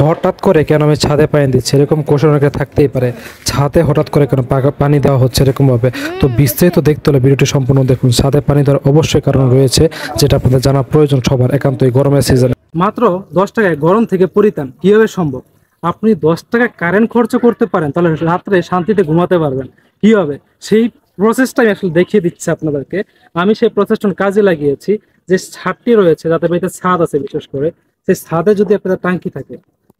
হঠাৎ করে কেন আমি ছাদে পানি দিচ্ছি এরকম কোশ্চেন অনেকে থাকতেই পারে। ছাদে হঠাৎ করে কেন পানি দেওয়া হচ্ছে এরকমভাবে? তো বিস্তারিত দেখতে হলে ভিডিওটি সম্পূর্ণ দেখুন। ছাদে পানি দেওয়ার অবশ্যই কারণ রয়েছে, যেটা আপনাদের জানা প্রয়োজন সবার, একান্তই গরমের সিজনে। মাত্র 10 টাকায় গরম থেকে পরিত্রাণ কিভাবে সম্ভব? আপনি 10 টাকা কারেন্ট খরচ করতে পারেন, তাহলে রাত্রে শান্তিতে ঘুমাতে পারবেন কিভাবে? সেই প্রসেসটা আমি আসলে দেখিয়ে দিচ্ছি আপনাদেরকে। আমি সেই প্রসেসটা কাজে লাগিয়েছি। যে ছাদটি রয়েছে, যাতে বাড়িতে ছাদ আছে বিশেষ করে, সেই ছাদে যদি আপনাদের টাঙ্কি থাকে,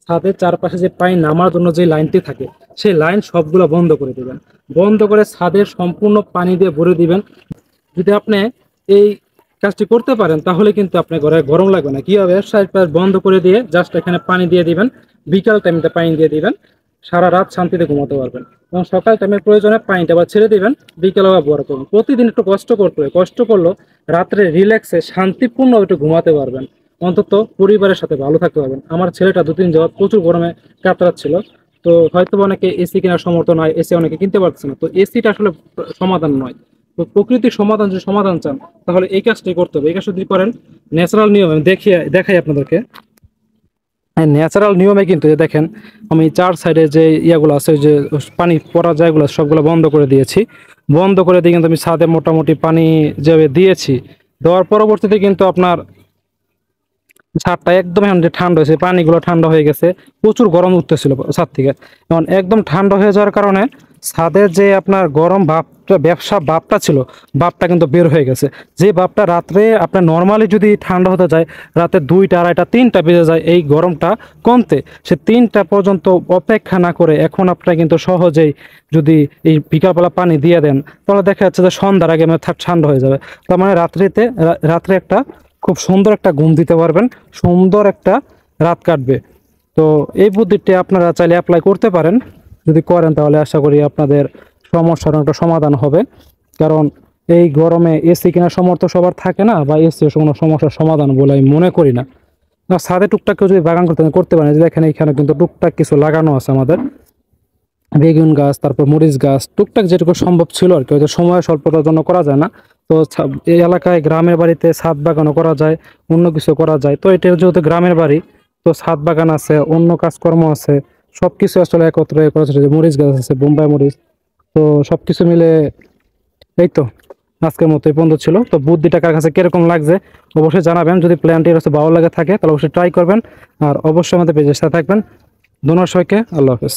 ছাদের চারপাশে যে পানি নামার জন্য যে লাইনটি থাকে, সেই লাইন সবগুলো বন্ধ করে দিবেন। বন্ধ করে ছাদের সম্পূর্ণ পানি দিয়ে ভরে দিবেন। যদি আপনি এই কাজটি করতে পারেন, তাহলে কিন্তু আপনার ঘরে গরম লাগবে না। কিভাবে? সাইড বন্ধ করে দিয়ে জাস্ট এখানে পানি দিয়ে দিবেন, বিকাল টাইমটা পানি দিয়ে দিবেন, সারা রাত শান্তিতে ঘুমাতে পারবেন। এবং সকাল টাইমের প্রয়োজনে পানিটা আবার ছেড়ে দিবেন, বিকালে আবার বড় করবেন। প্রতিদিন একটু কষ্ট করতে হবে, কষ্ট করলেও রাত্রে রিল্যাক্সে শান্তিপূর্ণ একটু ঘুমাতে পারবেন, অন্তত পরিবারের সাথে ভালো থাকতে পারবেন। আমার ছেলেটা 2-3 যাওয়ার প্রচুর গরমে কাতরাচ্ছিল। তো হয়তো অনেকে এসি কেনার সমর্থন হয়, এসি অনেকে কিনতে পারছে না। তো এসিটা আসলে সমাধান নয়। তো প্রকৃতির সমাধান, যদি সমাধান চান, তাহলে এই কাজটাই করতে হবে। এই কাজটা যদি করেন ন্যাচারাল নিয়ম, আমি দেখাই আপনাদেরকে। ন্যাচারাল নিয়মে কিন্তু দেখেন, আমি 4 সাইডে যে ইয়াগুলো আছে, যে পানি পড়া জায়গাগুলো সবগুলো বন্ধ করে দিয়েছি। বন্ধ করে দিয়ে কিন্তু আমি ছাদে মোটামুটি পানি যেভাবে দিয়েছি, দেওয়ার পরবর্তীতে কিন্তু আপনার ছাদটা একদম এখন যে ঠান্ডা হয়েছে, পানিগুলো ঠান্ডা হয়ে গেছে। প্রচুর গরম উঠতেছিল ছাদ থেকে, এখন একদম ঠান্ডা হয়ে যাওয়ার কারণে ছাদের যে আপনার গরম ভাবটা, ব্যবসা ভাবটা ছিল, ভাবটা কিন্তু বের হয়ে গেছে। যে ভাবটা রাত্রে আপনার নর্মালি যদি ঠান্ডা হতে যায়, রাতে 2টা, 2:30, 3টা বেজে যায় এই গরমটা কমতে, সে 3টা পর্যন্ত অপেক্ষা না করে এখন আপনারা কিন্তু সহজেই যদি এই বিকালবেলা পানি দিয়ে দেন, তাহলে দেখা যাচ্ছে যে সন্ধ্যার আগে ঠান্ডা হয়ে যাবে। তার মানে রাত্রে একটা খুব সুন্দর একটা ঘুম দিতে পারবেন, সুন্দর একটা রাত কাটবে। তো এই বুদ্ধিটি আপনারা চাইলে অ্যাপ্লাই করতে পারেন। যদি করেন তাহলে আশা করি আপনাদের সমস্যার একটা সমাধান হবে। কারণ এই গরমে এসি কেনার সামর্থ্য সবার থাকে না, বা এসি কোনো সমস্যার সমাধান বলে আমি মনে করি না। ছাদে টুকটাক কেউ যদি বাগান করতে পারেন, দেখেন এখানে কিন্তু টুকটাক কিছু লাগানো আছে আমাদের, বেগুন গাছ, তারপর মরিচ গাছ, টুকটাক যেটুকু সম্ভব ছিল আর কি। হয়তো সময় স্বল্পতার জন্য করা যায় না। তো এই এলাকায় গ্রামের বাড়িতে ছাদ বাগানও করা যায়, অন্য কিছু করা যায়। তো এটা যেহেতু গ্রামের বাড়ি, তো ছাদ বাগান আছে, অন্য কাজকর্ম আছে, সবকিছু আসলে একত্রে করা যায়। মরিচ গাছ আছে, বোম্বাই মরিচ, তো সবকিছু মিলে এই তো আজকের মতো এই পর্যন্ত ছিল। তো বুদ্ধিটা কার কাছে কিরকম লাগছে অবশ্যই জানাবেন। যদি প্ল্যানটি ভালো লাগে থাকে তাহলে অবশ্যই ট্রাই করবেন, আর অবশ্যই আমাদের পেজের সাথে থাকবেন। ধন্যবাদ সবাইকে, আল্লাহ হাফেজ।